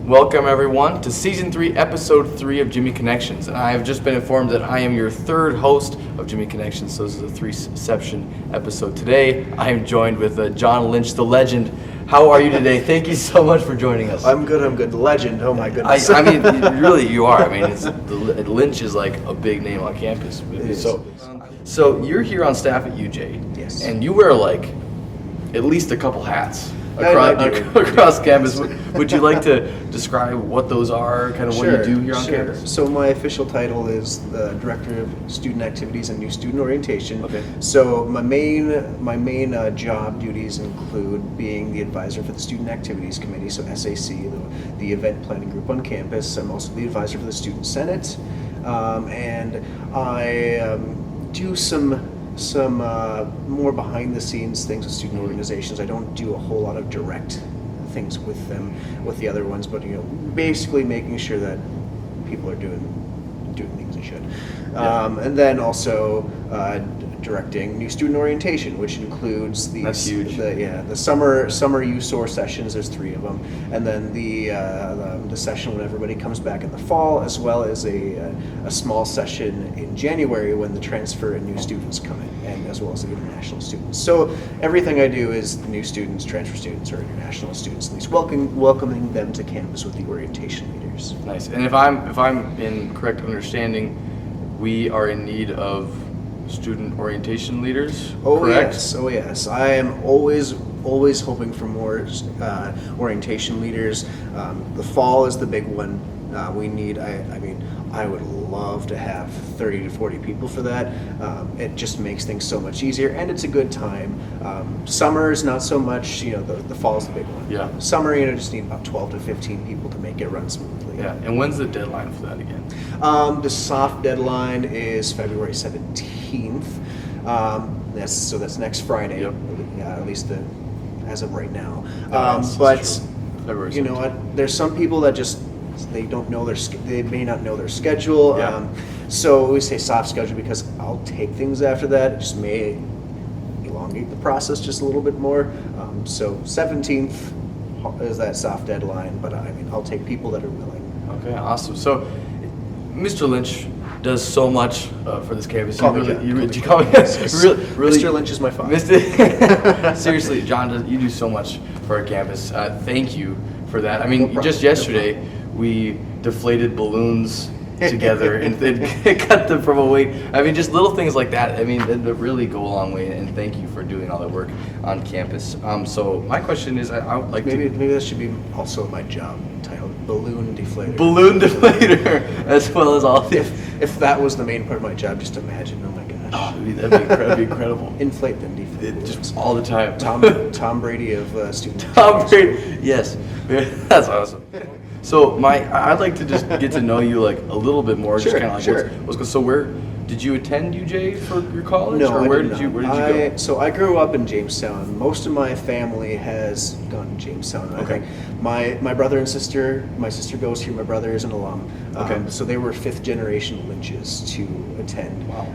Welcome everyone to Season 3, Episode 3 of Jimmie Connections. And I have just been informed that I am your third host of Jimmie Connections, so this is a three-section episode. Today, I am joined with John Lynch, the legend. How are you today? Thank you so much for joining us. I'm good. The legend. Oh my goodness. I mean, really, you are. I mean, Lynch is like a big name on campus. So you're here on staff at UJ. Yes. And you wear like at least a couple hats I do. across campus. Would you like to describe what those are, kind of what you do here on campus? So my official title is the Director of Student Activities and New Student Orientation. Okay. So my main job duties include being the advisor for the Student Activities Committee, so SAC, the event planning group on campus. I'm also the advisor for the Student Senate, and I do some more behind the scenes things with student organizations. I don't do a whole lot of direct things with them, with the other ones, but basically making sure that people are doing things they should. And then also directing new student orientation, which includes the summer USOR sessions. There's 3 of them, and then the session when everybody comes back in the fall, as well as a small session in January when the transfer and new students come in, and as well as the international students. So everything I do is the new students, transfer students, or international students, at least welcoming them to campus with the orientation leaders. Nice. And if I'm in correct understanding, we are in need of student orientation leaders. Correct? Yes. I am always hoping for more orientation leaders. The fall is the big one. We need. I would love to have 30 to 40 people for that. It just makes things so much easier, and it's a good time. Summer is not so much. The fall is the big one. Yeah. Summer, just need about 12 to 15 people to make it run smoothly. Yeah. And when's the deadline for that again? The soft deadline is February 17th. That's next Friday. Yep. At least as of right now. But you know what? There's some people that just they may not know their schedule. Yeah. So we say soft schedule because I'll take things after that. It just may elongate the process just a little bit more. So 17th is that soft deadline, but I'll take people that are willing. Okay, awesome. So, Mr. Lynch does so much for this campus. Call me Mr. Lynch is my father. Seriously, John, you do so much for our campus. Thank you for that. I mean, just yesterday we deflated balloons together and cut them from a weight. I mean, just little things like that. I mean, that really go a long way. And thank you for doing all that work on campus. So my question is, I would like maybe that should be also my job title: balloon deflator. Balloon deflator, as well as all the. If that was the main part of my job, just imagine. Oh my gosh. Oh, that'd be incredible. Inflate them, deflate them. Just all the time. Tom Brady of student. Tom Brady. Yes, that's awesome. So I'd like to just get to know you like a little bit more. Sure, just kind of like sure. So where did you attend UJ for your college? No, or where I did you go? So I grew up in Jamestown. Most of my family has gone to Jamestown. Okay. I think my brother and sister. My sister goes here. My brother is an alum. Okay. So they were 5th generation Lynches to attend. Wow.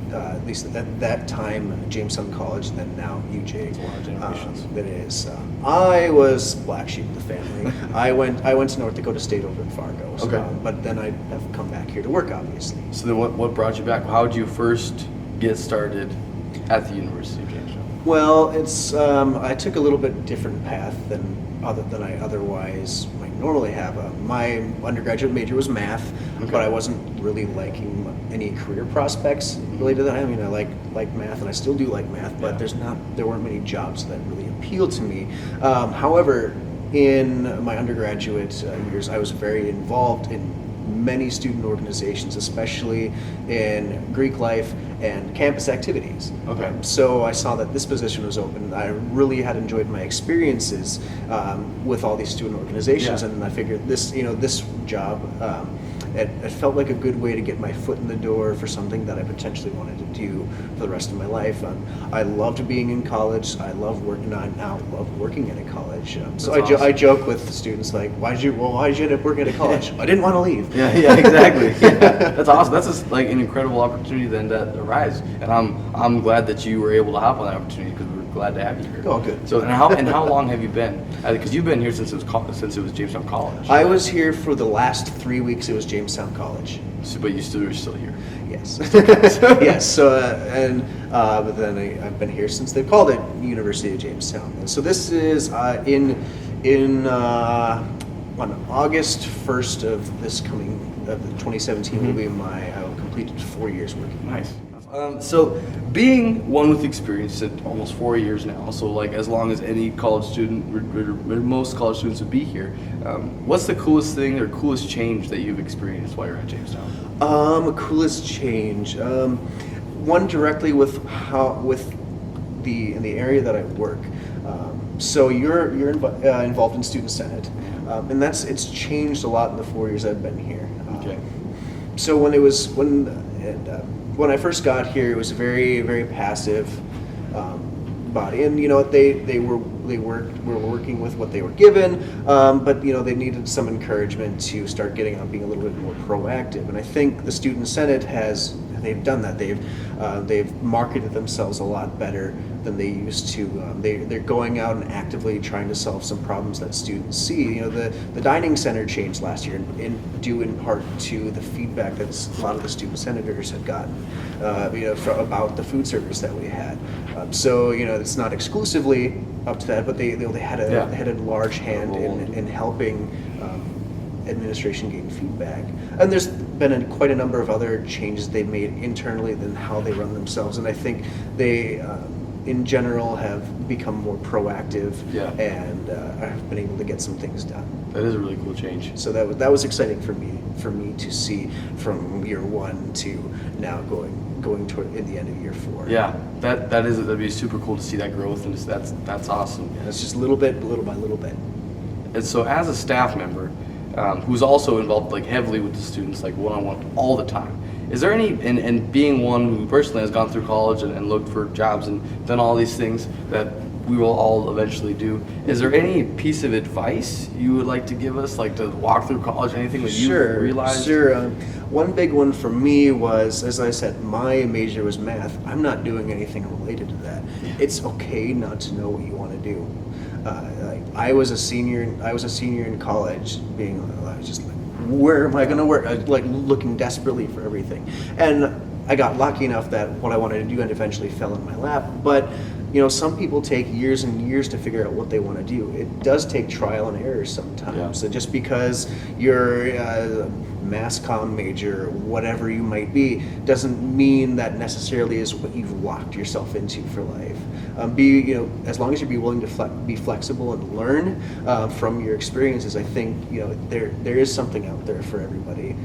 At least at that time, Jamestown College, then now UJ. It's a lot of generations. That is. I was black sheep of the family. I went to North Dakota State over in Fargo. So, Okay. But then I have come back here to work, obviously. So then what brought you back? How did you first get started at the University of Jamestown? Well, it's I took a little bit different path than I otherwise might normally have. My undergraduate major was math, Okay. but I wasn't really liking any career prospects related to that. I mean, I like math, and I still do like math, but there weren't many jobs that really appealed to me. However, in my undergraduate years, I was very involved in many student organizations, especially in Greek life and campus activities. Okay. So I saw that this position was open. I really had enjoyed my experiences with all these student organizations, Yeah. and I figured this job, it felt like a good way to get my foot in the door for something that I potentially wanted to do for the rest of my life. I loved being in college. I love working. I now love working at a college. So That's I joke with students like, why'd you end up working at a college? I didn't want to leave. Yeah, exactly. Yeah. That's awesome. That's just like an incredible opportunity then that arise, and I'm glad that you were able to hop on that opportunity because glad to have you here. Oh, good. So, and how long have you been? Because you've been here since it was Jamestown College. I was here for the last 3 weeks. It was Jamestown College. So, but you're still here. Yes. Yes. So, but then I've been here since they called it University of Jamestown. And so this is on August 1st of this coming of the 2017 will be I will completed 4 years working. Nice. So, being one with experience at almost 4 years now, so like as long as any college student, or most college students would be here, what's the coolest thing or coolest change that you've experienced while you're at Jamestown? Coolest change. One directly with in the area that I work. So you're involved in student senate, and it's changed a lot in the 4 years I've been here. Okay. So when I first got here, it was a very, very passive body, and they were working with what they were given, but they needed some encouragement to start getting out, being a little bit more proactive. And I think the student senate they've done that. They've marketed themselves a lot better than they used to. They're going out and actively trying to solve some problems that students see. The dining center changed last year, due in part to the feedback that a lot of the student senators had gotten, about the food service that we had. So it's not exclusively up to that, but they had a large hand in helping administration gain feedback. And there's been quite a number of other changes they've made internally than how they run themselves, and I think they in general have become more proactive and have been able to get some things done. That is a really cool change. So that was exciting for me to see from year one to now going toward in the end of year 4. Yeah, that'd be super cool to see that growth, and that's awesome. Yeah, it's just little by little bit. And so, as a staff member who's also involved like heavily with the students, like one-on-one all the time, is there any, and being one who personally has gone through college and looked for jobs and done all these things that we will all eventually do, is there any piece of advice you would like to give us, like to walk through college, anything that you realized? Sure. One big one for me was, as I said, my major was math. I'm not doing anything related to that. Yeah. It's okay not to know what you want to do. I was a senior in college, I was just like, where am I going to work? I was like looking desperately for everything, and I got lucky enough that what I wanted to do and eventually fell in my lap. But some people take years and years to figure out what they want to do. It does take trial and error sometimes. Yeah. So just because you're a mass comm major, whatever you might be, doesn't mean that necessarily is what you've locked yourself into for life. As long as you're willing to be flexible and learn from your experiences, I think there is something out there for everybody.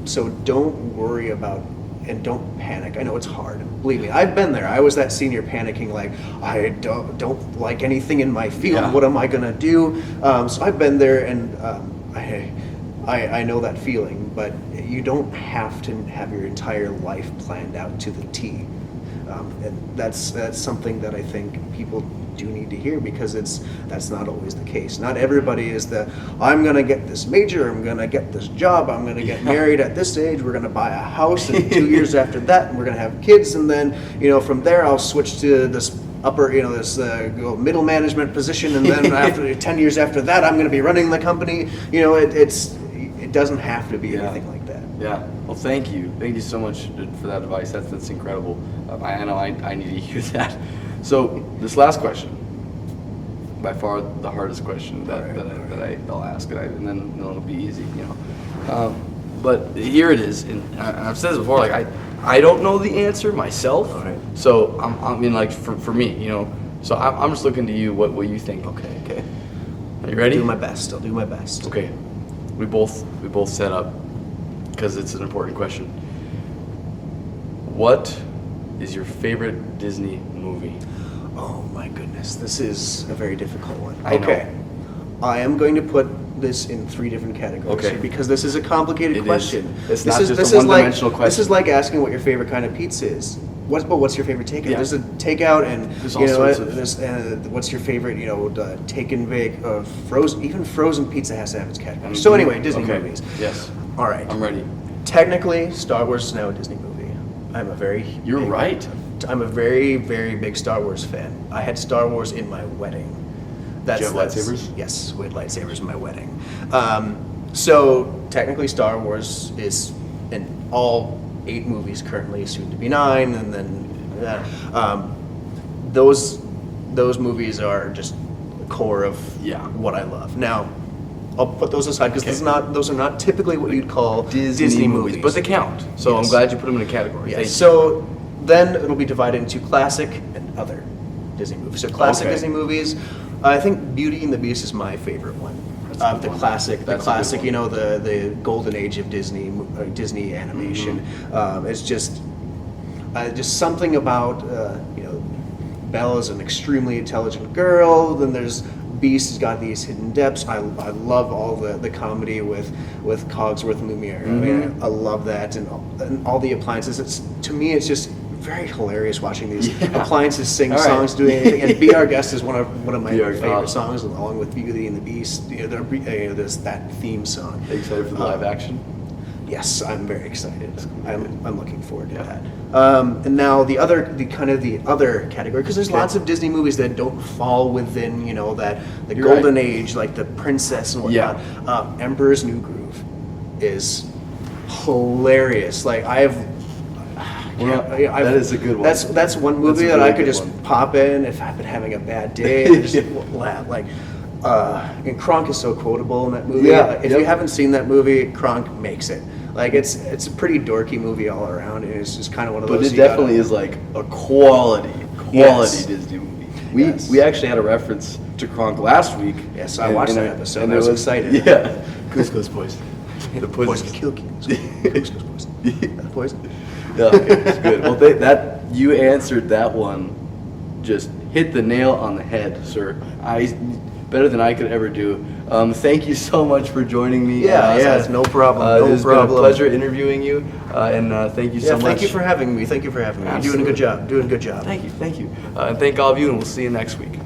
So don't worry about and don't panic. I know it's hard. Believe me, I've been there. I was that senior panicking, like I don't like anything in my field. Yeah. What am I gonna do? So I've been there, and I know that feeling. But you don't have to have your entire life planned out to the T. And that's something that I think people do need to hear, because that's not always the case. Not everybody is I'm going to get this major, I'm going to get this job, I'm going to get married at this age, we're going to buy a house, and 2 years after that, and we're going to have kids, and then from there I'll switch to this upper, this middle management position, and then after 10 years after that, I'm going to be running the company. It doesn't have to be anything like that. Yeah. Well, thank you so much for that advice. That's incredible. I know I need to hear that. So this last question, by far the hardest question that I'll ask, and then it'll be easy, But here it is, and I've said this before. Like I don't know the answer myself. All right. So for me, So I'm just looking to you. What you think? Okay. Are you ready? I'll do my best. Okay. We both set up, because it's an important question. What is your favorite Disney movie? Oh my goodness, this is a very difficult one. I know. Okay. I am going to put this in 3 different categories here, because this is a complicated question. It's not just a one-dimensional question. This is like asking what your favorite kind of pizza is. What's your favorite takeout? Yeah. There's a takeout, and There's all sorts of- what's your favorite? Take and bake, frozen. Even frozen pizza has to have its category. So anyway, Disney movies. Yes. All right. I'm ready. Technically, Star Wars is now a Disney movie. I'm a very You're right. I'm a very, very big Star Wars fan. I had Star Wars in my wedding. Did you have lightsabers? Yes, we had lightsabers in my wedding. So technically Star Wars is in all 8 movies currently, soon to be 9, and then those movies are just the core of what I love. Now, I'll put those aside because those are not typically what you'd call Disney movies. But they count. So I'm glad you put them in a category. Yes. So then it'll be divided into classic and other Disney movies. So classic Disney movies, I think Beauty and the Beast is my favorite one. The classic, you know, the golden age of Disney animation. It's just something about you know, Belle is an extremely intelligent girl. Then there's Beast has got these hidden depths. I love all the comedy with Cogsworth and Lumiere. I mean, I love that, and all the appliances. To me, it's just very hilarious watching these appliances sing songs, doing anything. And "Be Our Guest" is one of my favorite songs, along with Beauty and the Beast. You know, there's that theme song. Are you excited for the live action? Yes, I'm very excited. I'm looking forward to that. And now the other category, because there's lots of Disney movies that don't fall within, you know, the golden age, like the princess and whatnot. Emperor's New Groove is hilarious. Like that is a good one. That's one movie that I could just pop in if I've been having a bad day and just laugh. Like, and Kronk is so quotable in that movie. If you haven't seen that movie, Kronk makes it. Like, it's a pretty dorky movie all around, and it's just kind of one of those. But it definitely is like a quality Disney movie. We actually had a reference to Kronk last week. Yes, I watched that episode. And I was excited. Yeah, Cusco's poison. The poison kill kings. Cusco's poison. Poison. Yeah, it's good. Well, you answered that one. Just hit the nail on the head, sir. Better than I could ever do. Thank you so much for joining me. It's no problem. It's been a pleasure interviewing you, and thank you so much. Thank you for having me. You're doing a good job. Thank you. And thank all of you, and we'll see you next week.